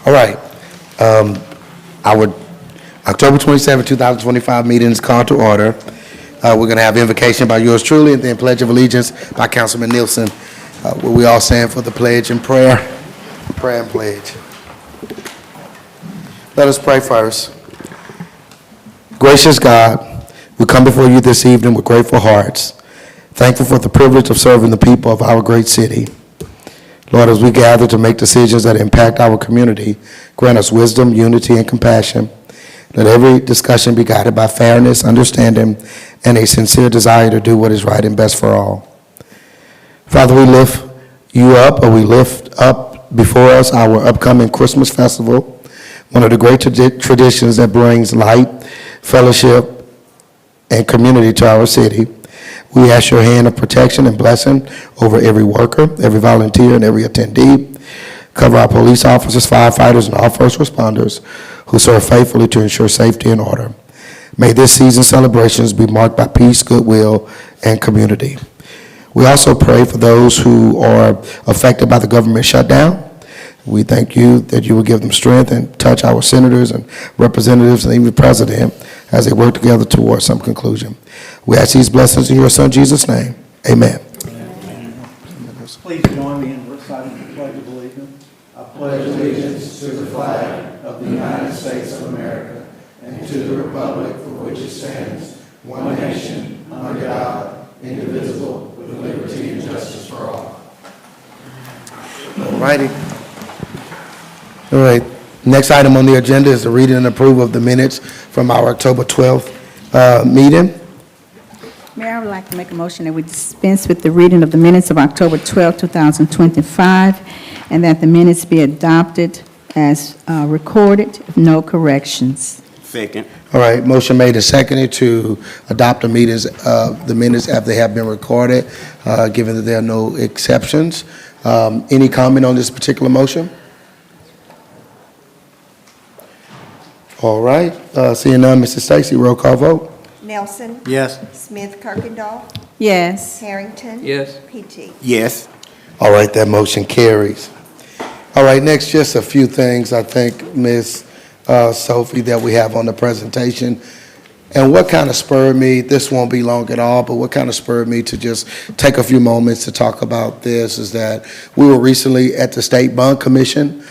All right. Our October 27, 2025 meeting is called to order. We're going to have invocation by yours truly and then Pledge of Allegiance by Councilman Nielsen. Will we all stand for the pledge and prayer? Prayer and pledge. Let us pray first. Gracious God, we come before you this evening with grateful hearts, thankful for the privilege of serving the people of our great city. Lord, as we gather to make decisions that impact our community, grant us wisdom, unity, and compassion. Let every discussion be guided by fairness, understanding, and a sincere desire to do what is right and best for all. Father, we lift you up, or we lift up before us our upcoming Christmas festival, one of the great traditions that brings light, fellowship, and community to our city. We ask your hand of protection and blessing over every worker, every volunteer, and every attendee. Cover our police officers, firefighters, and all first responders who serve faithfully to ensure safety and order. May this season's celebrations be marked by peace, goodwill, and community. We also pray for those who are affected by the government shutdown. We thank you that you will give them strength and touch our senators and representatives and even the president as they work together towards some conclusion. We ask these blessings in your son Jesus' name. Amen. Please join me in reciting the Pledge of Allegiance. I pledge allegiance to the flag of the United States of America and to the republic for which it stands, one nation, under God, indivisible, with liberty and justice for all. All righty. All right. Next item on the agenda is the reading and approval of the minutes from our October 12th meeting. Mayor, I would like to make a motion that we dispense with the reading of the minutes of October 12, 2025, and that the minutes be adopted as recorded, if no corrections. Second. All right. Motion made and seconded to adopt the minutes after they have been recorded, given that there are no exceptions. Any comment on this particular motion? All right. Seeing none, Mrs. Stacy, roll call vote. Nelson. Yes. Smith Kirkendall. Yes. Harrington. Yes. Petey. Yes. All right, that motion carries. All right, next, just a few things, I think, Ms. Sophie, that we have on the presentation. And what kind of spurred me, this won't be long at all, but what kind of spurred me to just take a few moments to talk about this is that we were recently at the State Bond Commission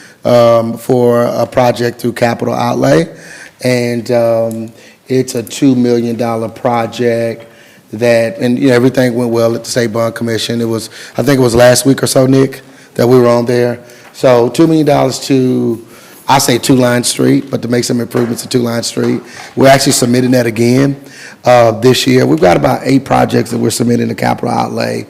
for a project through Capital Outlay. And it's a $2 million project that, and you know, everything went well at the State Bond Commission. It was, I think it was last week or so, Nick, that we were on there. So $2 million to, I say 2-Line Street, but to make some improvements to 2-Line Street. We're actually submitting that again this year. We've got about 8 projects that we're submitting to Capital Outlay,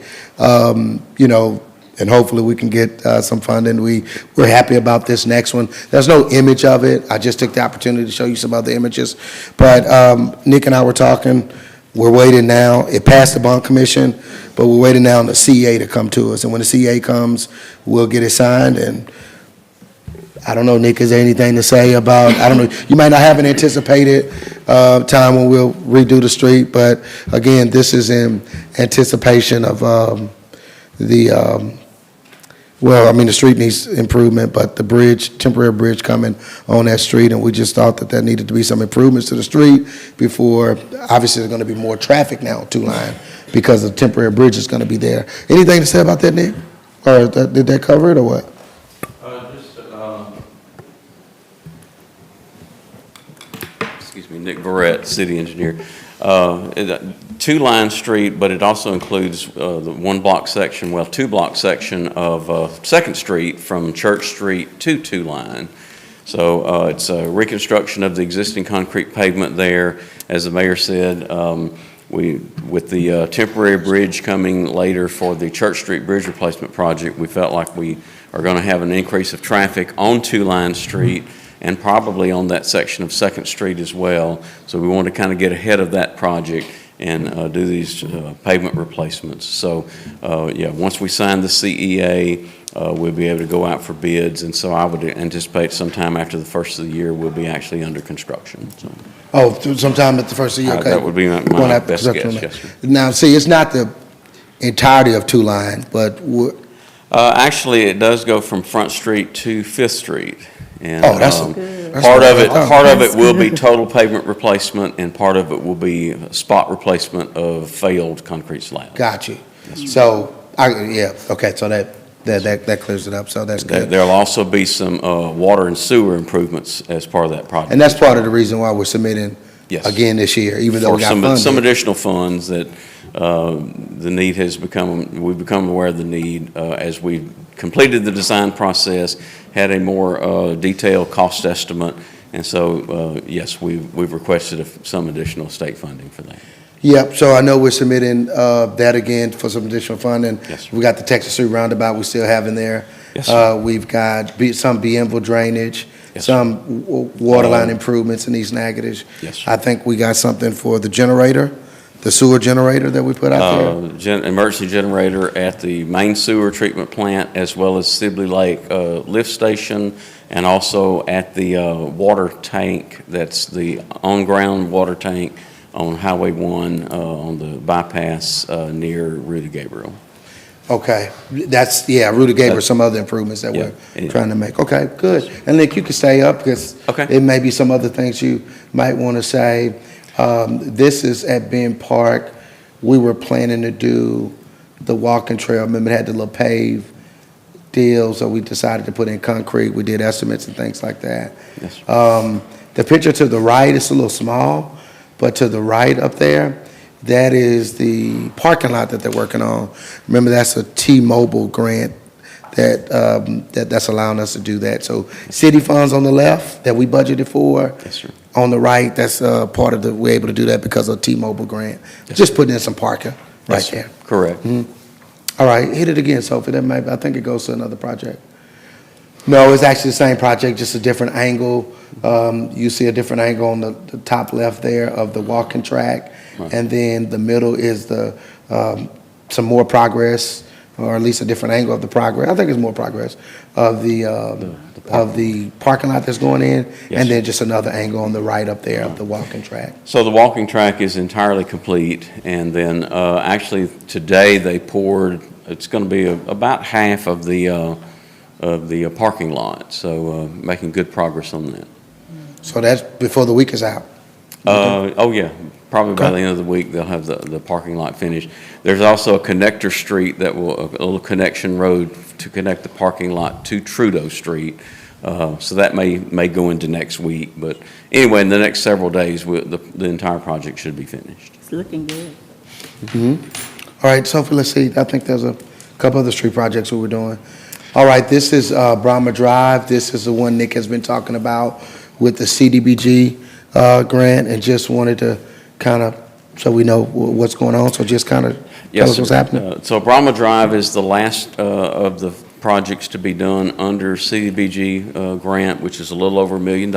you know, and hopefully we can get some funding. We're happy about this next one. There's no image of it. I just took the opportunity to show you some other images. But Nick and I were talking. We're waiting now. It passed the bond commission, but we're waiting now on the CA to come to us. And when the CA comes, we'll get it signed. And I don't know, Nick, is there anything to say about, I don't know, you might not have an anticipated time when we'll redo the street, but again, this is in anticipation of well, I mean, the street needs improvement, but the bridge, temporary bridge coming on that street, and we just thought that there needed to be some improvements to the street before, obviously there's going to be more traffic now on 2-Line because the temporary bridge is going to be there. Anything to say about that, Nick? Or did that cover it or what? Excuse me, Nick Barrett, city engineer. 2-Line Street, but it also includes the 1-block section, well, 2-block section of 2nd Street from Church Street to 2-Line. So it's a reconstruction of the existing concrete pavement there. As the mayor said, with the temporary bridge coming later for the Church Street Bridge Replacement Project, we felt like we are going to have an increase of traffic on 2-Line Street and probably on that section of 2nd Street as well. So we want to kind of get ahead of that project and do these pavement replacements. So yeah, once we sign the CEA, we'll be able to go out for bids, and so I would anticipate sometime after the first of the year we'll be actually under construction. So. Oh, sometime at the first of the year, okay. That would be my best guess, yes, sir. Now, see, it's not the entirety of 2-Line, but... actually, it does go from Front Street to 5th Street. And, Oh, that's part what of I it, thought. part of it That's will be good. total pavement replacement, and part of it will be spot replacement of failed concrete slabs. Got you. So, yeah, okay, so that clears it up, so that's good. There'll also be some water and sewer improvements as part of that project. And that's part of the reason why we're submitting Yes. again this year, even though For we got some funding. additional funds that the need has become, we've become aware of the need as we've completed the design process, had a more detailed cost estimate, and so, yes, we've requested some additional state funding for that. Yep, so I know we're submitting that again for some additional funding. Yes, sir. We got the Texas Street Roundabout we still have in there. Yes, sir. We've got some Bienville drainage, Yes, sir. some water line improvements in East Natchitoches. Yes, sir. I think we got something for the generator, the sewer generator that we put out there. Emergency generator at the main sewer treatment plant, as well as Sibley Lake lift station, and also at the water tank, that's the on-ground water tank on Highway 1 on the bypass near Rudy Gabriel. Okay, that's, yeah, Rudy gave her some other improvements that Yeah. we're trying to make. Okay, good. And Nick, you can stay up because Okay. it may be some other things you might want to say. This is at Ben Park. We were planning to do the walking trail. Remember, it had the little pave deal, so we decided to put in concrete. We did estimates and things like that. Yes, sir. The picture to the right is a little small, but to the right up there, that is the parking lot that they're working on. Remember, that's a T-Mobile grant that's allowing us to do that. So city funds on the left that we budgeted for. Yes, sir. On the right, that's part of we're able to do that because of T-Mobile grant. Yes, Just putting in some parking right Yes, sir. there. Correct. All right, hit it again, Sophie. That might, I think it goes to another project. No, it's actually the same project, just a different angle. You see a different angle on the top left there of the walking track. Right. And then the middle is some more progress, or at least a different angle of the progress. I think it's more progress of the parking lot that's going in. Yes, And sir. then just another angle on the right up there of the walking track. So the walking track is entirely complete, and then actually today they poured, it's going to be about half of the parking lot, so making good progress on that. So that's before the week is out. Oh, yeah, probably by Okay. the end of the week, they'll have the parking lot finished. There's also a connector street a little connection road to connect the parking lot to Trudeau Street. So that may go into next week, but anyway, in the next several days, the entire project should be finished. It's looking good. All right, Sophie, let's see. I think there's a couple other street projects we were doing. All right, this is Brahma Drive. This is the one Nick has been talking about with the CDBG grant, and just wanted to kind of, so we know what's going on, so just kind of tell Yes, us what's sir. happening. So Brahma Drive is the last of the projects to be done under CDBG grant, which is a little over $1 million.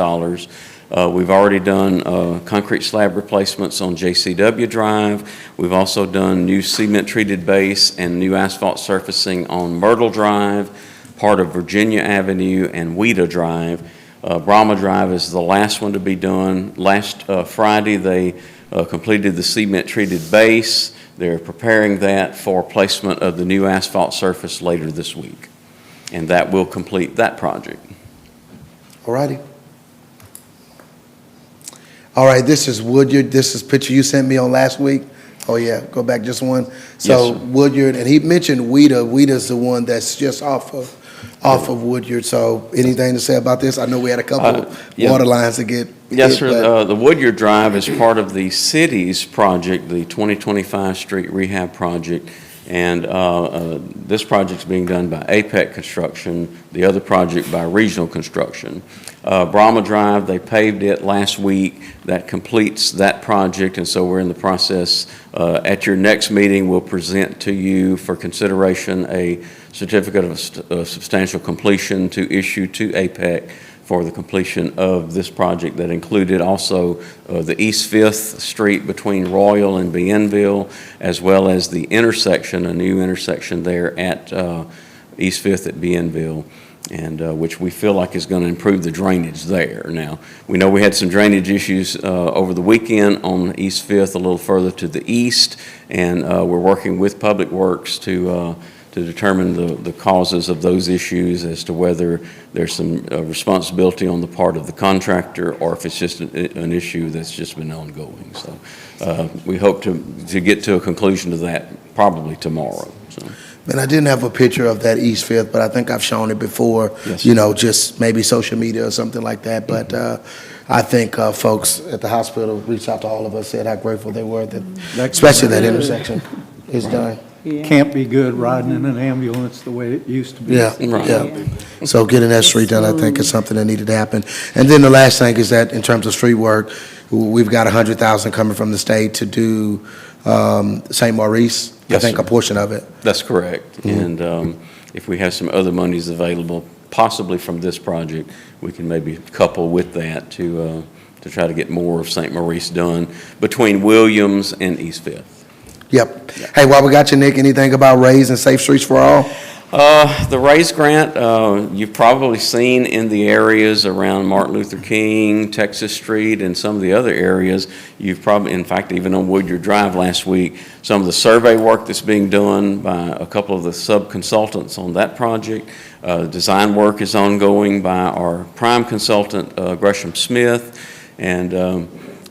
We've already done concrete slab replacements on JCW Drive. We've also done new cement-treated base and new asphalt surfacing on Myrtle Drive, part of Virginia Avenue, and Weta Drive. Brahma Drive is the last one to be done. Last Friday, they completed the cement-treated base. They're preparing that for placement of the new asphalt surface later this week, and that will complete that project. All righty. All right, this is Woodyard. This is a picture you sent me on last week. Oh, yeah, go back just one. So Yes, sir. Woodyard, and he mentioned Weta. Weta's the one that's just off of Woodyard. So anything to say about this? I know we had a couple yeah. water lines to get Yes, hit, sir. but- The Woodyard Drive is part of the city's project, the 2025 Street Rehab Project. And this project's being done by APEC Construction, the other project by Regional Construction. Brahma Drive, they paved it last week. That completes that project, and so we're in the process. At your next meeting, we'll present to you for consideration a certificate of substantial completion to issue to APEC for the completion of this project. That included also the East 5th Street between Royal and Bienville, as well as the intersection, a new intersection there at East 5th at Bienville, and which we feel like is going to improve the drainage there. Now, we know we had some drainage issues over the weekend on East 5th, a little further to the east, and we're working with Public Works to determine the causes of those issues as to whether there's some responsibility on the part of the contractor or if it's just an issue that's just been ongoing. So we hope to get to a conclusion to that probably tomorrow. So. And I didn't have a picture of that East Fifth, but I think I've shown it before, Yes. you know, just maybe social media or something like that. But I think folks at the hospital reached out to all of us, said how grateful they were that, especially that intersection is done. Yeah. Can't be good riding in an ambulance the way it used to be. Yeah, Right. yeah. So getting that street done, I think, is something that needed to happen. And then the last thing is that in terms of street work, we've got 100,000 coming from the state to do St. Maurice. I Yes, think sir. a portion of it. That's correct. And if we have some other monies available, possibly from this project, we can maybe couple with that to try to get more of St. Maurice done between Williams and East Fifth. Yep. Hey, while we got you, Nick, anything about Raise and Safe Streets for All? The RAISE grant, you've probably seen in the areas around Martin Luther King, Texas Street, and some of the other areas. You've probably, in fact, even on Woodyard Drive last week, some of the survey work that's being done by a couple of the sub-consultants on that project. Design work is ongoing by our prime consultant, Gresham Smith, and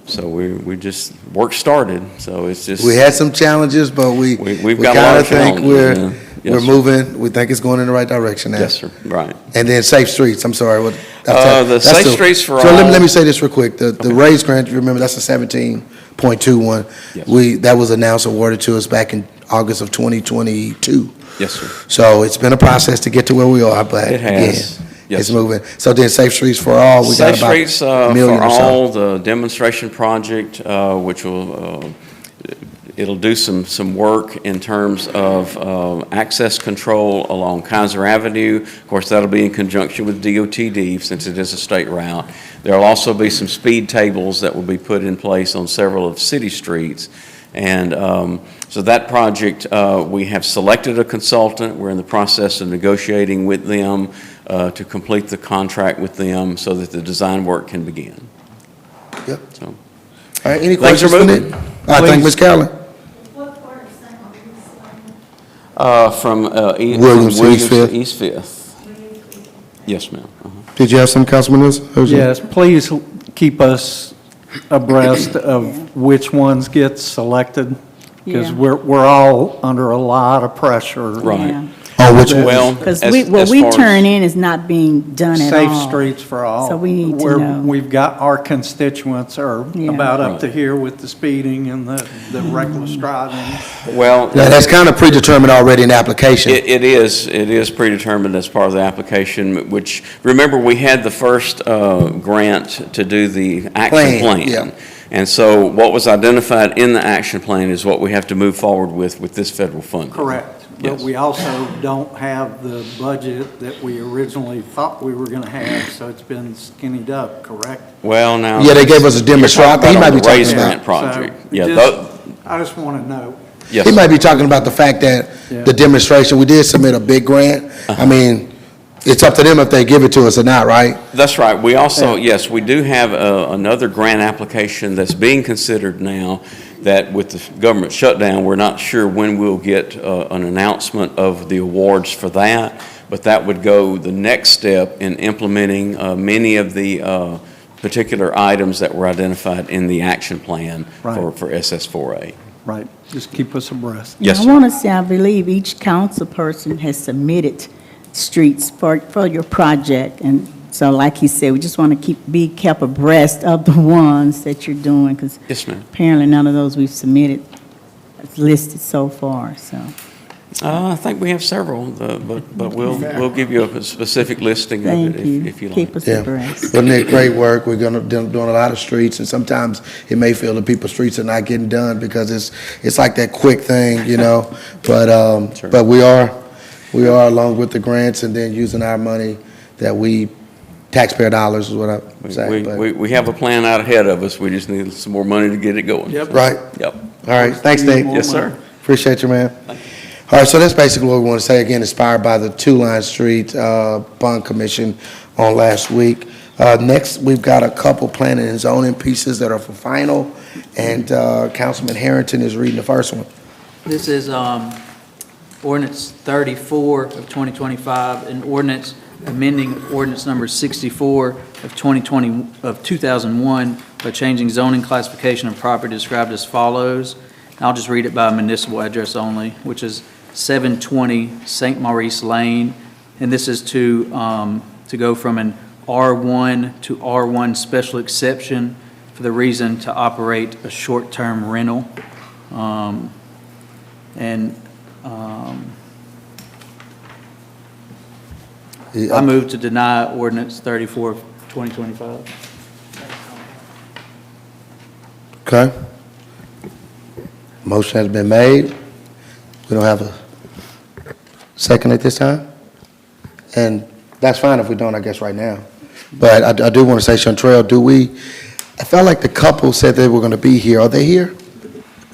so we just, work started, so it's just. We had some challenges, but we got a lot kinda of think challenges, yeah. Yes, we're sir. moving, we think it's going in the right direction now. Yes, sir, right. And then Safe Streets, I'm sorry. The Safe Streets for So All- let me say this real quick. The Raise grant, if you remember, that's a 17.21. Yes. That was announced, awarded to us back in August of 2022. Yes, sir. So it's been a process to get to where we are, but It has. again, Yes, it's sir. moving. So then Safe Streets for All, we got Safe about Streets a for million or so. All, the demonstration project, which will, it'll do some work in terms of access control along Kaiser Avenue. Of course, that'll be in conjunction with DOTD since it is a state route. There'll also be some speed tables that will be put in place on several of city streets. And so that project, we have selected a consultant. We're in the process of negotiating with them to complete the contract with them so that the design work can begin. Yep. So, All right, any Things are questions for Nick? moving. All right, thank you, Ms. Callen. What part of St. Maurice? from Williams to East Fifth. East Fifth. Yes, ma'am. Did you have some, Councilman Lewis? Yes, please keep us abreast of which ones get selected, because Yeah. we're all under a lot of pressure. Right. Yeah. Oh, which one? Well, Because as what we far as- turn in is not being done at Safe all. Streets for All. So we need to where know. We've got, our constituents are Yeah. about up Right. to here with the speeding and the reckless driving. Well, Yeah, that's kind of predetermined already in the application. it is predetermined as part of the application, which, remember, we had the first grant to do the action Plan, yeah. plan. And so what was identified in the action plan is what we have to move forward with this federal funding. Correct. But Yes. we also don't have the budget that we originally thought we were going to have, so it's been skinnied up, correct? Well, now. Yeah, they gave us a demonstration. You're talking He might about be on the talking RAISE about- grant project. So, Yeah, just- I just want to know. yes. He might be talking about the fact that Yeah. the demonstration, we did submit a big grant. I mean, it's up to them if they give it to us or not, right? That's right. We also, yes, we do have another grant application that's being considered now that with the government shutdown, we're not sure when we'll get an announcement of the awards for that, but that would go the next step in implementing many of the particular items that were identified in the action plan Right. for SS4A. Right, just keep us abreast. Yes, I sir. want to say, I believe each council person has submitted streets for your project. And so like he said, we just want to be kept abreast of the ones that you're doing, because Yes, ma'am. apparently none of those we've submitted is listed so far, so. I think we have several, but we'll give you a specific listing of Thank it you. if you like. Keep us Yeah. abreast. Well, Nick, great work. We're doing a lot of streets, and sometimes it may feel that people's streets are not getting done because it's like that quick thing, you know? Sure. But we are along with the grants and then using our money that taxpayer dollars is what I'm saying. but- We have a plan out ahead of us. We just need some more money to get it going. Yep. Right? Yep. All right, thanks, Nick. More Yes, sir. Appreciate you, man. All right, so that's basically what we want to say. Again, inspired by the Two-Line Street Bond Commission on last week. Next, we've got a couple planning and zoning pieces that are for final, and Councilman Harrington is reading the first one. This is Ordinance 34 of 2025, and ordinance amending ordinance number 64 of 2001 by changing zoning classification of property described as follows. And I'll just read it by municipal address only, which is 720 St. Maurice Lane. And this is to go from an R1 to R1 special exception for the reason to operate a short-term rental. I move to deny ordinance 34 of 2025. Okay. Motion has been made. We don't have a second at this time? And that's fine if we don't, I guess, right now. But I do want to say, Chantrell, I felt like the couple said they were going to be here. Are they here?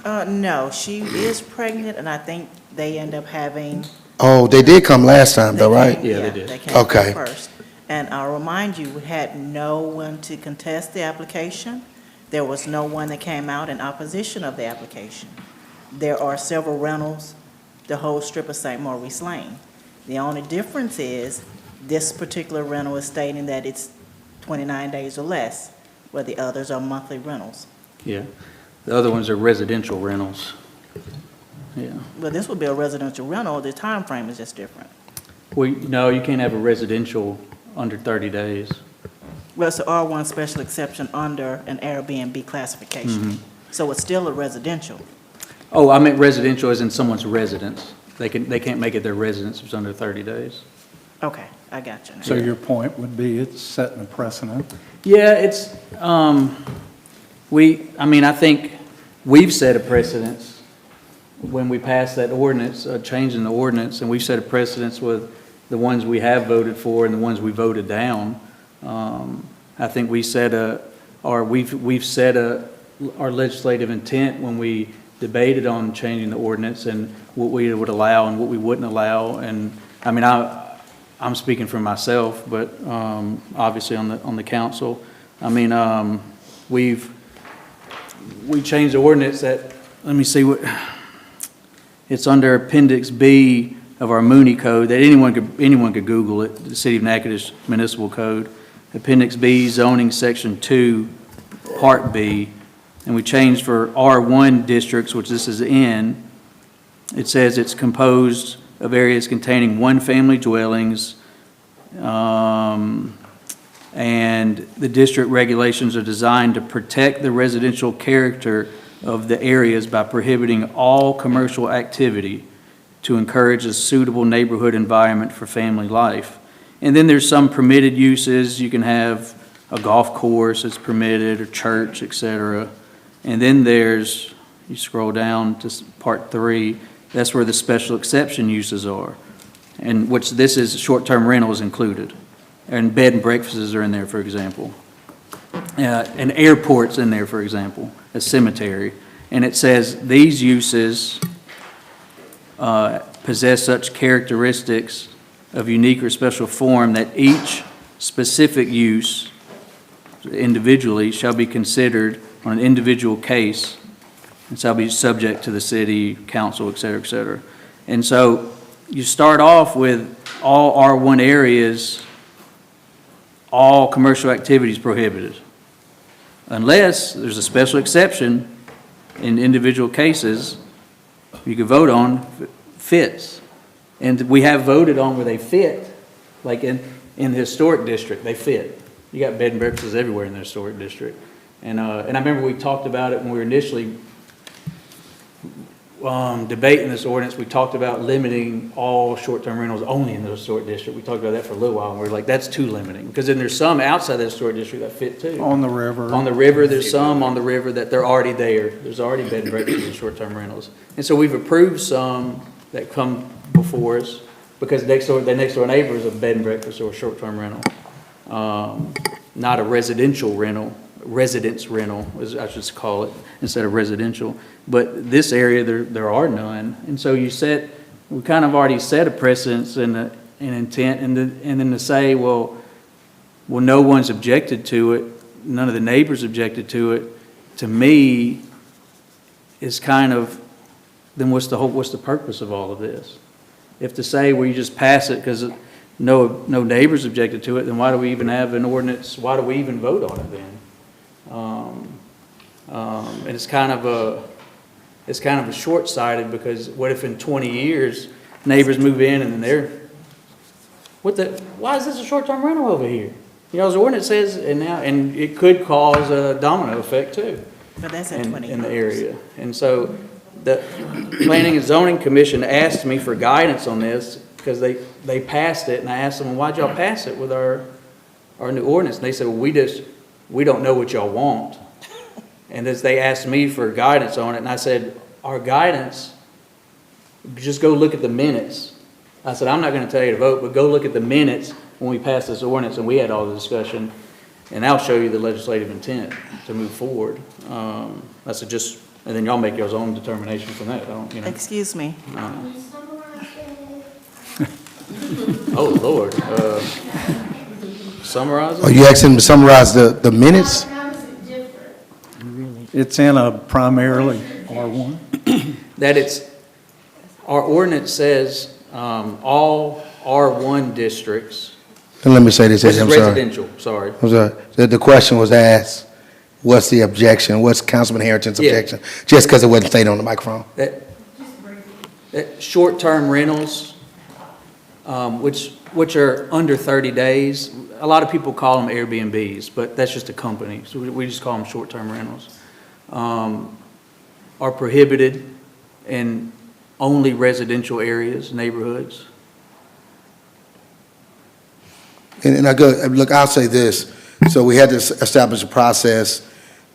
No, she is pregnant, and I think they end up having. Oh, they did come last time, though, right? Yeah, they did. They came Okay. first. And I'll remind you, we had no one to contest the application. There was no one that came out in opposition of the application. There are several rentals, the whole strip of St. Maurice Lane. The only difference is this particular rental is stating that it's 29 days or less, where the others are monthly rentals. Yeah. The other ones are residential rentals. Yeah. Well, this would be a residential rental, the time frame is just different. No, you can't have a residential under 30 days. Well, it's an R1 special exception under an Airbnb classification. So it's still a residential. Oh, I meant residential as in someone's residence. They can't make it their residence if it's under 30 days. Okay, I got you now. So your point would be it's setting a precedent? Yeah, it's, I think we've set a precedence when we passed that ordinance, changing the ordinance, and we've set a precedence with the ones we have voted for and the ones we voted down. I think we've set our legislative intent when we debated on changing the ordinance and what we would allow and what we wouldn't allow. And I mean, I'm speaking for myself, but obviously on the council. I mean, we changed the ordinance that, let me see what, it's under Appendix B of our Mooney Code, that anyone could Google it, the City of Natchitoches Municipal Code. Appendix B, zoning section 2, Part B, and we changed for R1 districts, which this is in. It says it's composed of areas containing one-family dwellings, and the district regulations are designed to protect the residential character of the areas by prohibiting all commercial activity to encourage a suitable neighborhood environment for family life. And then there's some permitted uses. You can have a golf course that's permitted, or church, et cetera. And then you scroll down to Part 3, that's where the special exception uses are, and which this is short-term rental is included. And bed and breakfasts are in there, for example. An airport's in there, for example, a cemetery. And it says these uses possess such characteristics of unique or special form that each specific use individually shall be considered on an individual case and shall be subject to the city council, et cetera, et cetera. And so you start off with all R1 areas, all commercial activities prohibited, unless there's a special exception in individual cases you could vote on fits. And we have voted on where they fit, like in the historic district, they fit. You got bed and breakfasts everywhere in the historic district. And I remember we talked about it when we were initially debating this ordinance. We talked about limiting all short-term rentals only in the historic district. We talked about that for a little while, and we were like, that's too limiting. Because then there's some outside the historic district that fit too. On the river? On the river, there's some on the river that they're already there. There's already bed and breakfasts and short-term rentals. And so we've approved some that come before us because the next door neighbor is a bed and breakfast or a short-term rental. Not a residential rental, residence rental, as I should call it, instead of residential. But this area, there are none. And so we kind of already set a precedence and an intent, and then to say, well, no one's objected to it, none of the neighbors objected to it, to me, is kind of, then what's the purpose of all of this? if to say we just pass it because no neighbors objected to it, then why do we even have an ordinance? Why do we even vote on it then? And it's kind of a short-sighted, because what if in 20 years neighbors move in and then why is this a short-term rental over here? You know, as the ordinance says, and it could cause a domino effect too. But that's at 20 in the years. area. And so the Planning and Zoning Commission asked me for guidance on this because they passed it, and I asked them, well, why'd y'all pass it with our new ordinance? And they said, well, we don't know what y'all want. And as they asked me for guidance on it, and I said, our guidance, just go look at the minutes. I said, I'm not going to tell you to vote, but go look at the minutes when we passed this ordinance and we had all the discussion, and I'll show you the legislative intent to move forward. I said, and then y'all make your own determination from that. I don't, you know. Excuse me. Can you summarize that? Oh, Lord. Summarize Are it? you asking him to summarize the minutes? How is it different? It's in a primarily R1. That our ordinance says, all R1 districts, And let me say this, this is I'm sorry. residential, sorry. I'm sorry. The question was asked, what's the objection? What's Councilman Harrington's Yeah. objection? Just because it wasn't stated on the microphone. That short-term rentals, which are under 30 days, a lot of people call them Airbnbs, but that's just a company, so we just call them short-term rentals, are prohibited in only residential areas, neighborhoods. And look, I'll say this. So we had to establish a process,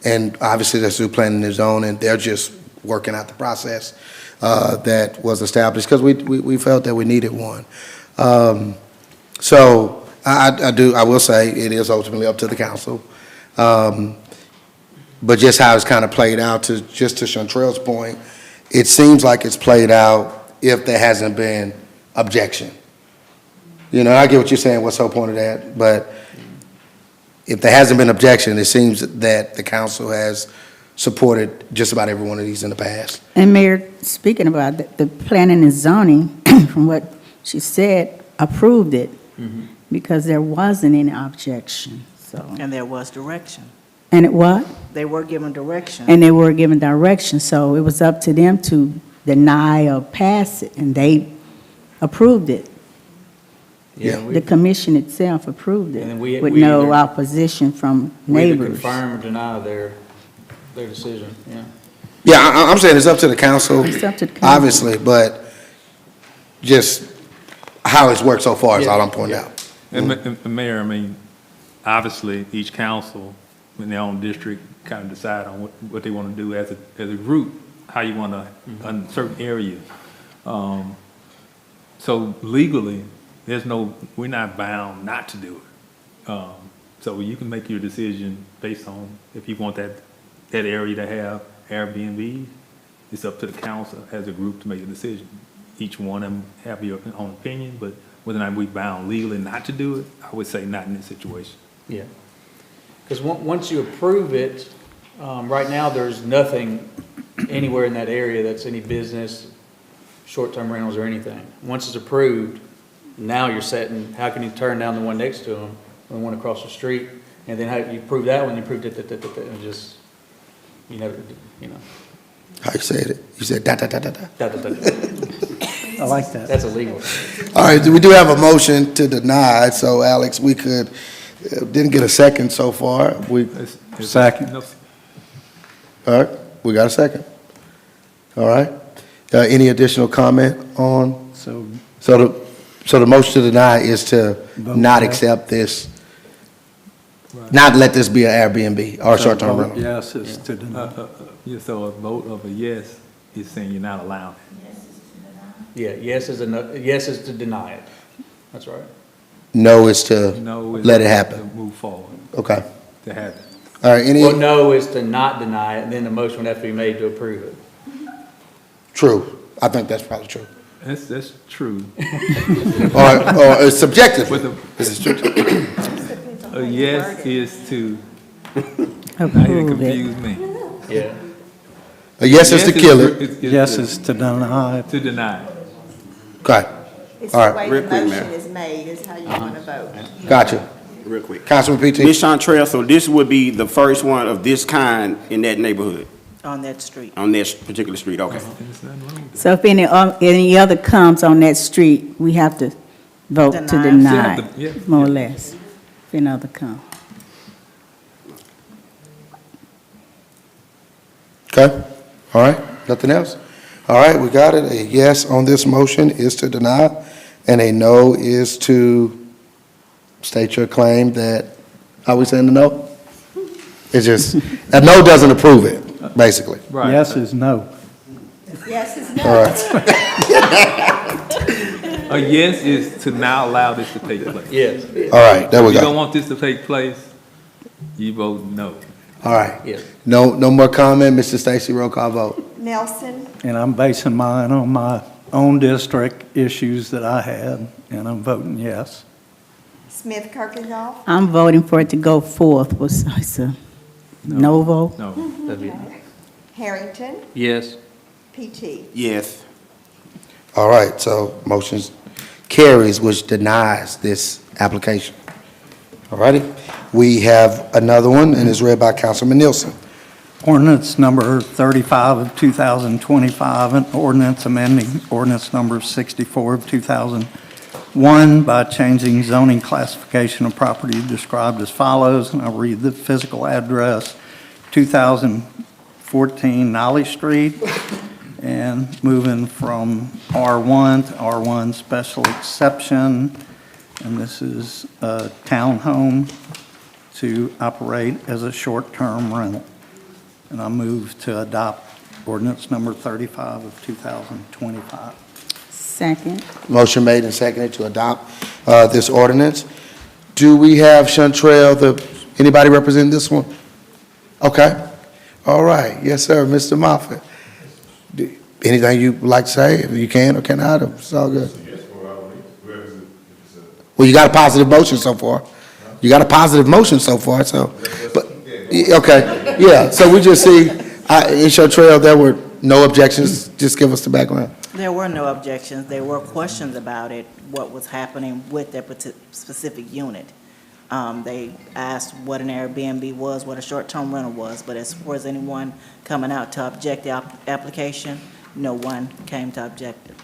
and obviously that's through planning and zoning, and they're just working out the process that was established, because we felt that we needed one. So I will say it is ultimately up to the council. But just how it's kind of played out, to Chantrell's point, it seems like it's played out if there hasn't been objection. You know, I get what you're saying, what's the whole point of that, but if there hasn't been objection, it seems that the council has supported just about every one of these in the past. And Mayor, speaking about the planning and zoning, from what she said, approved it because there wasn't any objection, so. And there was direction. And it what? They were given direction. And they were given direction, so it was up to them to deny or pass it, and they approved it. Yeah, The commission itself approved it And then we with no either- opposition from we either neighbors. confirm or deny their decision, yeah. Yeah, I'm saying it's up to the council, It's up to the council. obviously, but just how it's worked so far is all I'm pointing out. And Mayor, I mean, obviously, each council in their own district kind of decide on what they want to do as a group, how you want to, on certain areas. So legally, we're not bound not to do it. So you can make your decision based on if you want that area to have Airbnb. It's up to the council as a group to make a decision. Each one of them have your own opinion, but whether or not we bound legally not to do it, I would say not in this situation. Yeah. Because once you approve it, right now, there's nothing anywhere in that area that's any business, short-term rentals or anything. Once it's approved, now you're setting, how can you turn down the one next to them, or the one across the street, and then how you approve that one, you approved it, and just, you know. How you said it? You said da-da-da-da-da. I like that. That's illegal. All right, we do have a motion to deny, so Alex, we didn't get a second so far. Second. No, All right, we got a second. All right. Any additional comment on? So So the motion to deny is to not accept this, not let this be an Airbnb or short-term rental. yes, it's to deny. Yeah, so a vote of a yes is saying you're not allowing it. Yeah, yes is to deny it. That's right. No is to No is let it to happen. move forward, Okay. to have it. All right, Well, no is to not deny it, and then the motion would have to be made to approve it. True. I think that's probably true. That's true. Or it's subjective. But a yes is to, now you Approve it. confuse me. Yeah. A yes is to kill it. Yes, it's to deny. To deny it. Okay. It's All the right. way Real the quick, motion Mayor. is made, is how you want to vote. Gotcha. Real quick. Councilman PT. Ms. Chantrell, so this would be the first one of this kind in that neighborhood, On that street. on that particular street, okay? So if any other comes on that street, we have to vote to Deny. deny, Yeah, yeah. more or less, if any other come. Okay, all right, nothing else? All right, we got it. A yes on this motion is to deny, and a no is to state your claim that, how we saying the no? It's just, a no doesn't approve it, basically. Right. Yes is no. Yes is All no. right, A yes is to now allow this to take place. Yes, all right, there we If you don't go. want this to take place, you vote no. All right. yes. No more comment, Mr. Stacy, roll call vote. Nelson, And I'm basing mine on my own district issues that I had, and I'm voting yes. Smith Kirkendall, I'm voting for it to go forth. It's a no vote? No. That'd be, Harrington, yes. PT. Yes. All right, so motions carries, which denies this application. All righty, we have another one, and it's read by Councilman Nielsen. Ordinance number 35 of 2025, an ordinance amending ordinance number 64 of 2001 by changing zoning classification of property described as follows, and I'll read the physical address, 2014 Nolly Street, and moving from R1 to R1 special exception, and this is a townhome to operate as a short-term rental. And I move to adopt ordinance number 35 of 2025. Second. Motion made and seconded to adopt this ordinance. Do we have Chantrell, anybody represent this one? Okay, all right, yes, sir, Mr. Moffett. Anything you'd like to say, if you can or cannot, it's all good. Well, you got a positive motion so far. You got a positive motion so far, so, but, okay, yeah, so we just see, in Chantrell, there were no objections, just give us the background. There were no objections. There were questions about it, what was happening with that specific unit. They asked what an Airbnb was, what a short-term rental was, but as far as anyone coming out to object the application, no one came to object it.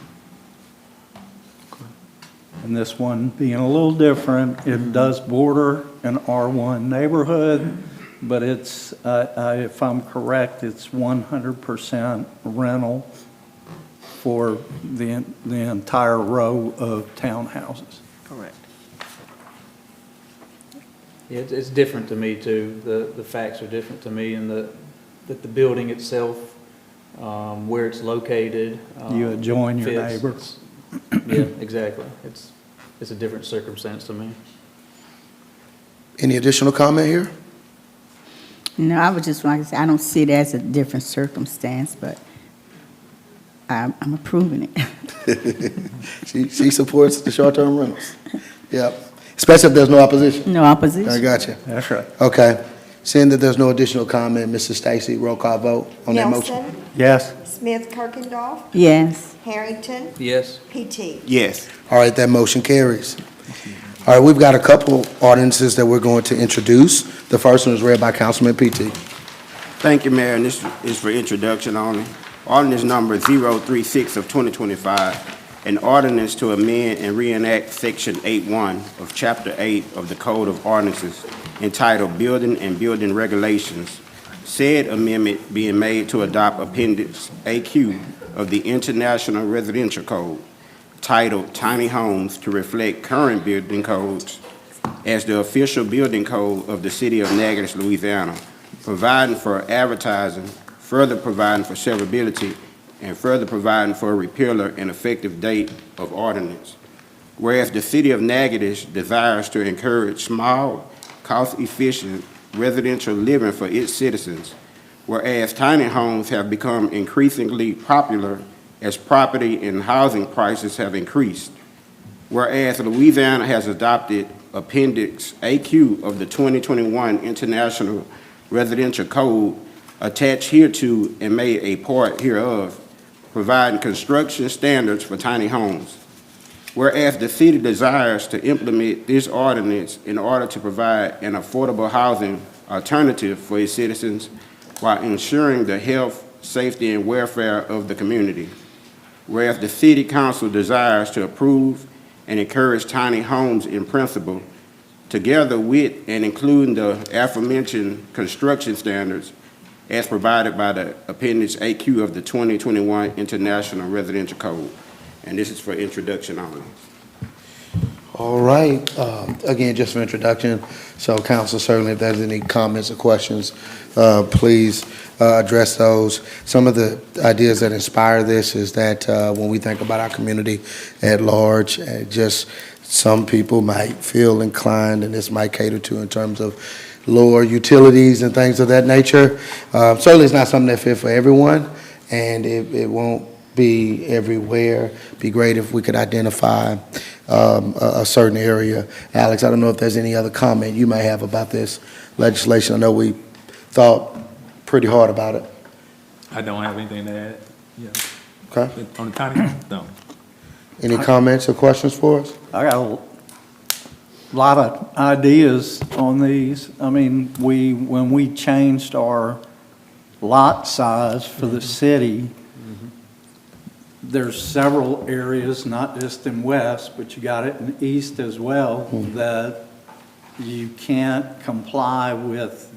And this one being a little different, it does border an R1 neighborhood, but it's, if I'm correct, it's 100% rental for the entire row of townhouses. Correct. Yeah, it's different to me too. The facts are different to me and that the building itself, where it's located. You adjoin your fits. neighbor. Yeah, exactly. It's a different circumstance to me. Any additional comment here? No, I would just like to say, I don't see it as a different circumstance, but I'm approving it. She supports the short-term rentals. Yep, especially if there's no opposition. No opposition. I got you. That's right. Okay, seeing that there's no additional comment, Mrs. Stacy, roll call vote on that motion. Nelson, Yes. Smith Kirkendall, Yes. Harrington, Yes. PT. Yes. All right, that motion carries. All right, we've got a couple ordinances that we're going to introduce. The first one is read by Councilman PT. Thank you, Mayor, and this is for introduction only. Ordinance number 036 of 2025, an ordinance to amend and reenact Section 8.1 of Chapter 8 of the Code of Ordinances entitled Building and Building Regulations. Said amendment being made to adopt Appendix AQ of the International Residential Code, titled Tiny Homes, to reflect current building codes as the official building code of the city of Natchitoches, Louisiana, providing for advertising, further providing for severability, and further providing for a repealer and effective date of ordinance. Whereas the city of Natchitoches desires to encourage small, cost-efficient residential living for its citizens, whereas tiny homes have become increasingly popular as property and housing prices have increased, whereas Louisiana has adopted Appendix AQ of the 2021 International Residential Code attached hereto and made a part hereof, providing construction standards for tiny homes. Whereas the city desires to implement this ordinance in order to provide an affordable housing alternative for its citizens while ensuring the health, safety, and welfare of the community. Whereas the city council desires to approve and encourage tiny homes in principle, together with and including the aforementioned construction standards as provided by the Appendix AQ of the 2021 International Residential Code. And this is for introduction only. All right, again, just for introduction, so council, certainly if there's any comments or questions, please address those. Some of the ideas that inspire this is that when we think about our community at large, just some people might feel inclined, and this might cater to in terms of lower utilities and things of that nature. Certainly it's not something that fit for everyone, and it won't be everywhere. Be great if we could identify a certain area. Alex, I don't know if there's any other comment you may have about this legislation. I know we thought pretty hard about it. I don't have anything to add. Yeah. Okay. On the tiny home? No. Any comments or questions for us? I got a lot of ideas on these. I mean, when we changed our lot size for the city, there's several areas, not just in west, but you got it in east as well, that you can't comply with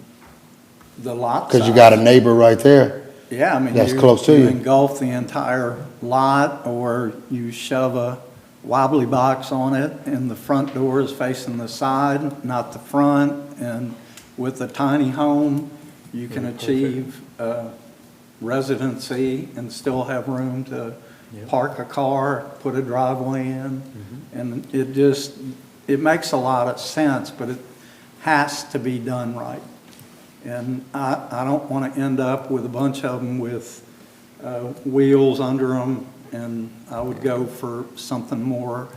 the lot size. Because you got a neighbor right there. Yeah, I mean, That's close to you. engulf the entire lot, or you shove a wobbly box on it, and the front door is facing the side, not the front. And with a tiny home, you can achieve residency and still have room to park a car, put a driveway in. And it makes a lot of sense, but it has to be done right. And I don't want to end up with a bunch of them with wheels under them, and I would go for something more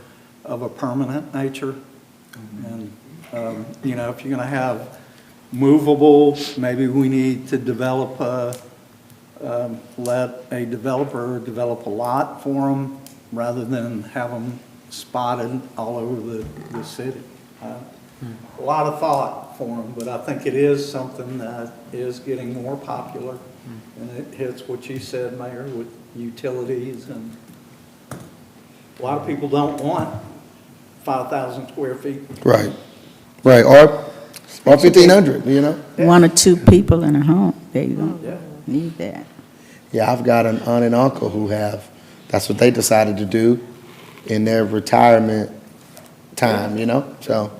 of a permanent nature. And, you know, if you're going to have movable, maybe we need to develop let a developer develop a lot for them rather than have them spotted all over the city. A lot of thought for them, but I think it is something that is getting more popular, and it hits what you said, Mayor, with utilities, and a lot of people don't want 5,000 square feet. Right, right, or 1,500, you know? One or two people in a home, they don't Yeah. need that. Yeah, I've got an aunt and uncle who that's what they decided to do in their retirement time, you know, so.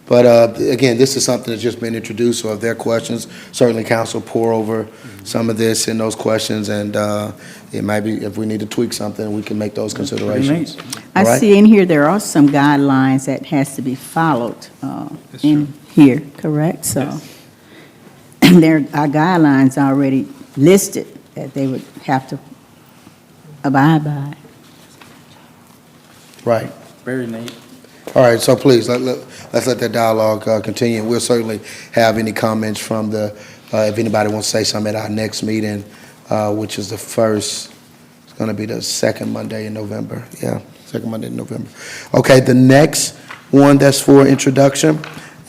But again, this is something that's just been introduced, so if there are questions, certainly council pour over some of this and those questions, and it might be, if we need to tweak something, we can make those considerations. I All right? see in here there are some guidelines that has to be followed in here, correct? So there are guidelines already listed that they would have to abide by. Right. Very neat. All right, so please, let's let that dialogue continue. We'll certainly have any comments from if anybody wants to say something at our next meeting, which is the first, it's going to be the second Monday in November. Yeah, second Monday in November. Okay, the next one that's for introduction,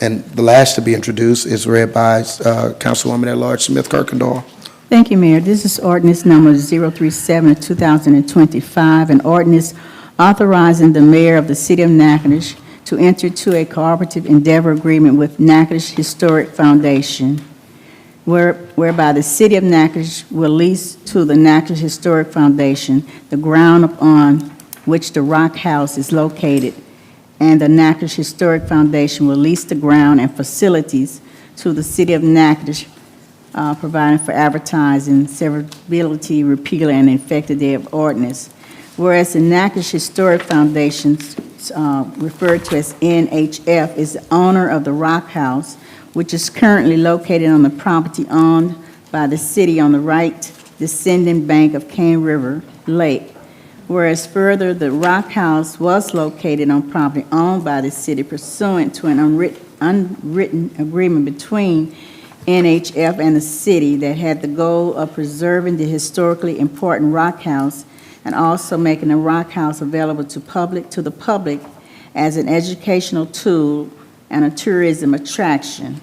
and the last to be introduced, is read by Councilwoman at Large Smith Kirkendall. Thank you, Mayor. This is ordinance number 037 of 2025, an ordinance authorizing the mayor of the city of Natchitoches to enter into a cooperative endeavor agreement with Natchitoches Historic Foundation, whereby the city of Natchitoches will lease to the Natchitoches Historic Foundation the ground upon which the Rock House is located, and the Natchitoches Historic Foundation will lease the ground and facilities to the city of Natchitoches, providing for advertising, severability, repeal, and effective date of ordinance. Whereas the Natchitoches Historic Foundation, referred to as NHF, is the owner of the Rock House, which is currently located on the property owned by the city on the right descending bank of Cane River Lake. Whereas further, the Rock House was located on property owned by the city pursuant to an unwritten agreement between NHF and the city that had the goal of preserving the historically important Rock House and also making the Rock House available to the public as an educational tool and a tourism attraction.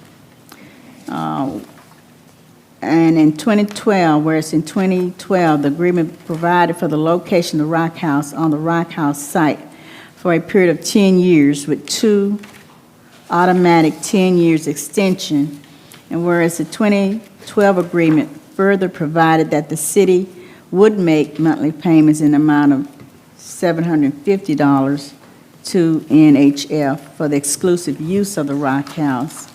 And in 2012, whereas in 2012, the agreement provided for the location of the Rock House on the Rock House site for a period of 10 years with 2 automatic 10 years extension. And whereas the 2012 agreement further provided that the city would make monthly payments in the amount of $750 to NHF for the exclusive use of the Rock House.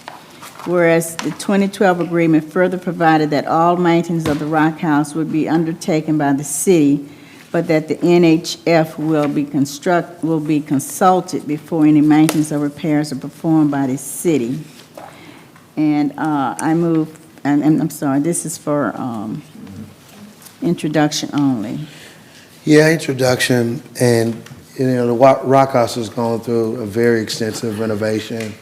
Whereas the 2012 agreement further provided that all maintenance of the Rock House would be undertaken by the city, but that the NHF will be consulted before any maintenance or repairs are performed by the city. And I move, and I'm sorry, this is for introduction only. Yeah, introduction, and, you know, the Rock House is going through a very extensive renovation.